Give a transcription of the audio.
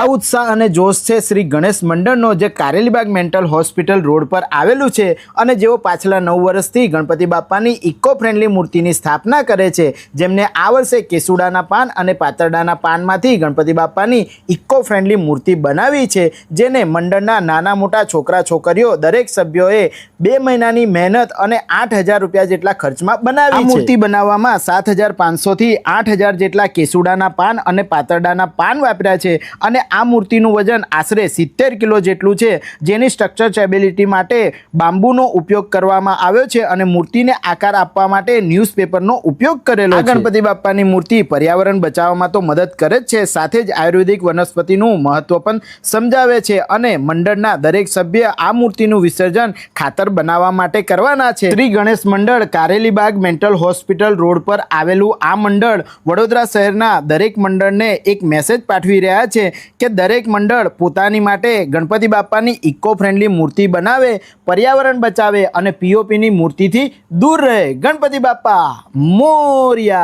આ ઉત્સાહ અને જોશ છે શ્રી ગણેશ મંડળનો, જે કારેલીબાગ મેન્ટલ હોસ્પિટલ રોડ પર આવેલું છે અને જેઓ પાછલા 9 વર્ષથી ગણપતિ બાપાની ઇકો ફ્રેન્ડલી મૂર્તિની સ્થાપના કરે છે, જેમને આ વર્ષે કેસુડાના પાન અને પાતરડાના પાનમાંથી ગણપતિ બાપાની ઇકો ફ્રેન્ડલી મૂર્તિ બનાવી છે, જેને મંડળના નાના મોટા છોકરા છોકરીઓ દરેક સભ્યોએ 2 મહિનાની મહેનત અને 8,000 રૂપિયા જેટલા ખર્ચમાં બનાવી છે। મૂર્તિ બનાવવામાં 7,500 થી 8,000 જેટલા કેસુડાના પાન અને પાતરડાના પાન વાપર્યા છે અને આ મૂર્તિનું વજન આશરે 70 કિલો જેટલું છે, જેની સ્ટ્રક્ચર સ્ટેબિલિટી માટે બાંબુનો ઉપયોગ કરવામાં આવ્યો છે અને મૂર્તિને આકાર આપવા માટે ન્યૂઝપેપરનો ઉપયોગ કરેલો છે। ગણપતિ બાપાની મૂર્તિ પર્યાવરણ બચાવવામાં તો મદદ કરે જ છે, સાથે જ આયુર્વેદિક વનસ્પતિનું મહત્વ પણ સમજાવે છે અને મંડળના દરેક સભ્ય આ મૂર્તિનું વિસર્જન ખાતર બનાવવા માટે કરવાના છે। શ્રી ગણેશ મંડળ કારેલીબાગ મેન્ટલ હોસ્પિટલ રોડ પર આવેલું આ મંડળ વડોદરા શહેરના દરેક મંડળને એક મેસેજ પાઠવી રહ્યા છે કે દરેક મંડળ પોતાની માટે ગણપતિ બાપાની ઇકો ફ્રેન્ડલી મૂર્તિ બનાવે, પર્યાવરણ બચાવે અને પીઓપીની મૂર્તિથી દૂર રહે। ગણપતિ બાપા મોર્યા।